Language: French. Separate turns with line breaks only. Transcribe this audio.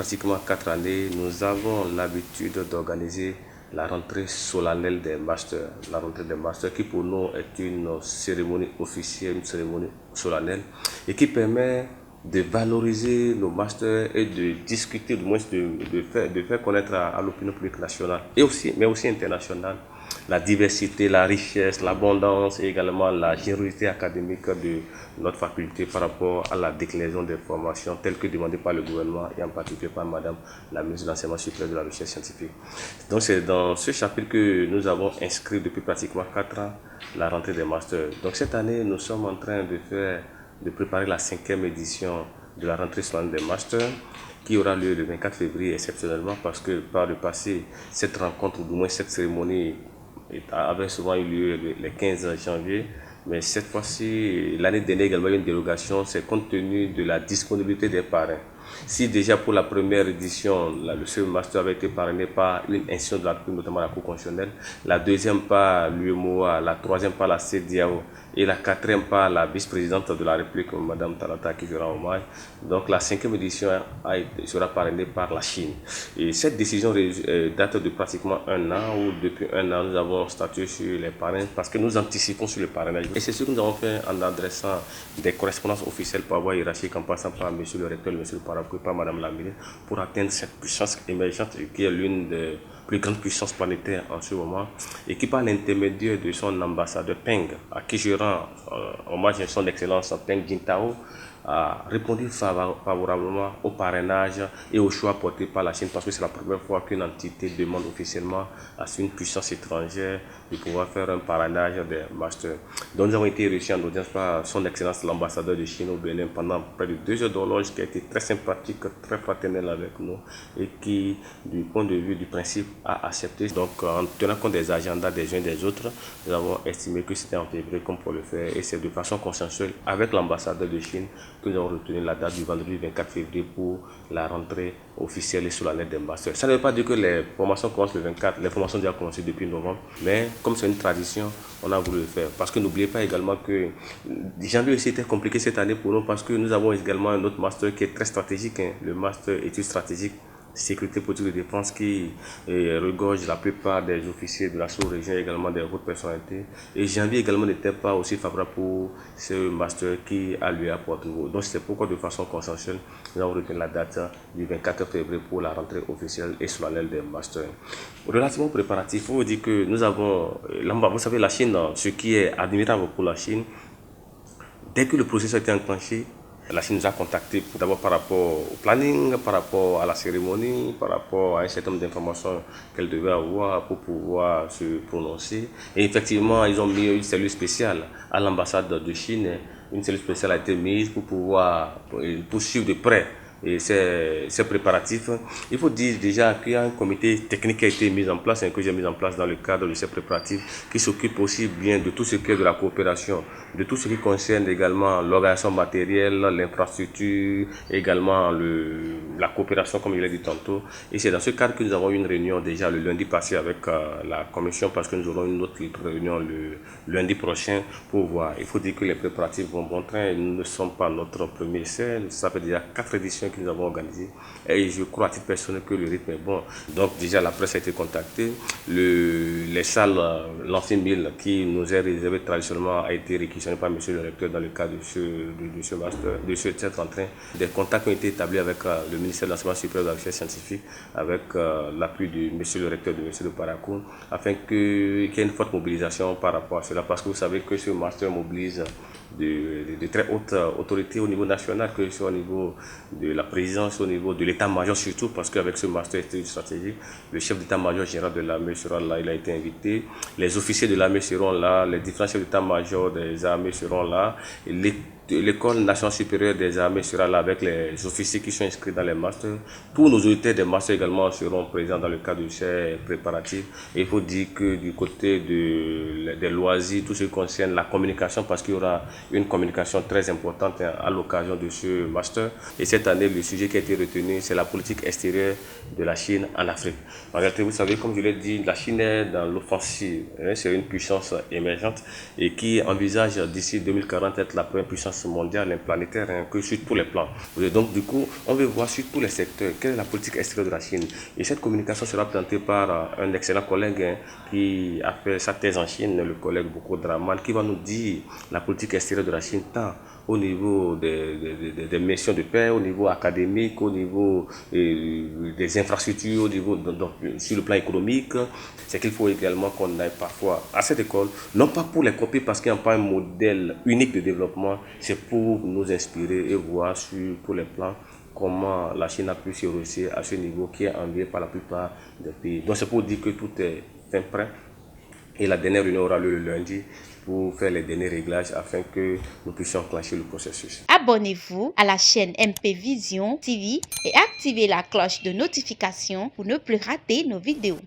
pratiquement 4 années, nous avons l'habitude d'organiser la rentrée solennelle des masters. La rentrée des masters qui pour nous est une cérémonie officielle, une cérémonie solennelle et qui permet de valoriser nos masters et de discuter, du moins de faire connaître à l'opinion publique nationale mais aussi internationale la diversité, la richesse, l'abondance et également la générosité académique de notre faculté par rapport à la déclinaison des formations telles que demandées par le gouvernement et en particulier par Madame la ministre de l'Enseignement supérieur de la Recherche scientifique. Donc c'est dans ce chapitre que nous avons inscrit depuis pratiquement 4 ans la rentrée des masters. Donc cette année, nous sommes en train de préparer la 5e édition de la rentrée solennelle des masters qui aura lieu le 24 février exceptionnellement parce que par le passé, cette rencontre ou du moins cette cérémonie avait souvent eu lieu le 15 janvier. Mais cette fois-ci, l'année dernière également, il y a une dérogation, c'est compte tenu de la disponibilité des parrains. Si déjà pour la première édition, le seul master avait été parrainé par une institution de la Cour, notamment la Cour constitutionnelle, la deuxième par l'UMOA, la troisième par la CEDEAO et la quatrième par la vice-présidente de la République, Mme Talata, qui sera hommage. Donc la 5e édition sera parrainée par la Chine. Et cette décision date de pratiquement 1 an, où depuis 1 an, nous avons statué sur les parrains parce que nous anticipons sur le parrainage. Et c'est ce que nous avons fait en adressant des correspondances officielles par voie hiérarchique en passant par M. le recteur, M. le parapluie, par Mme la ministre, pour atteindre cette puissance émergente qui est l'une des plus grandes puissances planétaires en ce moment et qui par l'intermédiaire de son ambassadeur Peng, à qui je rends hommage à son excellence Peng Jintao, a répondu favorablement au parrainage et au choix porté par la Chine parce que c'est la première fois qu'une entité demande officiellement à une puissance étrangère de pouvoir faire un parrainage des masters. Donc nous avons été reçus en audience par son excellence l'ambassadeur de Chine au Bénin pendant près de 2 heures d'horloge qui a été très sympathique, très fraternel avec nous et qui, du point de vue du principe, a accepté. Donc en tenant compte des agendas des uns et des autres, nous avons estimé que c'était en février comme pour le faire et c'est de façon consensuelle avec l'ambassadeur de Chine que nous avons retenu la date du vendredi 24 février pour la rentrée officielle et solennelle des masters. Ça ne veut pas dire que les formations commencent le 24, les formations ont déjà commencé depuis novembre, mais comme c'est une tradition, on a voulu le faire. Parce que n'oubliez pas également que janvier aussi était compliqué cette année pour nous parce que nous avons également un autre master qui est très stratégique, le master études stratégiques sécurité politique de défense qui regorge la plupart des officiers de la sous-région et également des hautes personnalités. Et janvier également n'était pas aussi favorable pour ce master qui a lieu à Porto-Novo. Donc c'est pourquoi de façon consensuelle, nous avons retenu la date du 24 février pour la rentrée officielle et solennelle des masters. Relativement préparatif, il faut vous dire que nous avons, vous savez la Chine, ce qui est admirable pour la Chine, dès que le processus a été enclenché, la Chine nous a contactés d'abord par rapport au planning, par rapport à la cérémonie, par rapport à un certain nombre d'informations qu'elle devait avoir pour pouvoir se prononcer. Et effectivement, ils ont mis une cellule spéciale à l'ambassade de Chine. Une cellule spéciale a été mise pour pouvoir poursuivre de près et ces préparatifs. Il faut dire déjà qu'il y a un comité technique qui a été mis en place et que j'ai mis en place dans le cadre de ces préparatifs qui s'occupe aussi bien de tout ce qui est de la coopération, de tout ce qui concerne également l'organisation matérielle, l'infrastructure, également la coopération comme je l'ai dit tantôt. Et c'est dans ce cadre que nous avons eu une réunion déjà le lundi passé avec la commission parce que nous aurons une autre réunion le lundi prochain pour voir. Il faut dire que les préparatifs vont bon train. Nous ne sommes pas notre premier essai. Ça fait déjà 4 éditions que nous avons organisées et je crois à titre personnel que le rythme est bon. Donc déjà la presse a été contactée, les salles, l'ancienne mille qui nous est réservée traditionnellement a été réquisitionnée par monsieur le recteur dans le cadre de ce master, de cette rentrée. Des contacts ont été établis avec le ministère de l'Enseignement supérieur de la Recherche scientifique, avec l'appui de monsieur le recteur de monsieur le Paracoun, afin qu'il y ait une forte mobilisation par rapport à cela, parce que vous savez que ce master mobilise de très hautes autorités au niveau national, que ce soit au niveau de la présidence, au niveau de l'état-major surtout, parce qu'avec ce master stratégique, le chef d'état-major général de l'armée sera là, il a été invité, les officiers de l'armée seront là, les différents chefs d'état-major des armées seront là, et l'école nationale supérieure des armées sera là avec les officiers qui sont inscrits dans les masters. Tous nos auditeurs des masters également seront présents dans le cadre de ces préparatifs. Et il faut dire que du côté des loisirs, tout ce qui concerne la communication, parce qu'il y aura une communication très importante à l'occasion de ce master. Et cette année, le sujet qui a été retenu, c'est la politique extérieure de la Chine en Afrique. En réalité, vous savez, comme je l'ai dit, la Chine est dans l'offensive. C'est une puissance émergente et qui envisage d'ici 2040 être la première puissance concurrence mondiale, planétaire, hein, que sur tous les plans. Et donc, du coup, on veut voir sur tous les secteurs quelle est la politique extérieure de la Chine. Et cette communication sera présentée par un excellent collègue, hein, qui a fait sa thèse en Chine, le collègue Boko Draman, qui va nous dire la politique extérieure de la Chine, tant au niveau des missions de paix, au niveau académique, au niveau des infrastructures, au niveau sur le plan économique. C'est qu'il faut également qu'on aille parfois à cette école, non pas pour les copier parce qu'il n'y a pas un modèle unique de développement, c'est pour nous inspirer et voir sur tous les plans comment la Chine a pu se réussir à ce niveau qui est envié par la plupart des pays. Donc c'est pour dire que tout est fin prêt. Et la dernière réunion aura lieu le lundi pour faire les derniers réglages afin que nous puissions enclencher le processus.
Abonnez-vous à la chaîne MP Vision TV et activez la cloche de notification pour ne plus rater nos vidéos.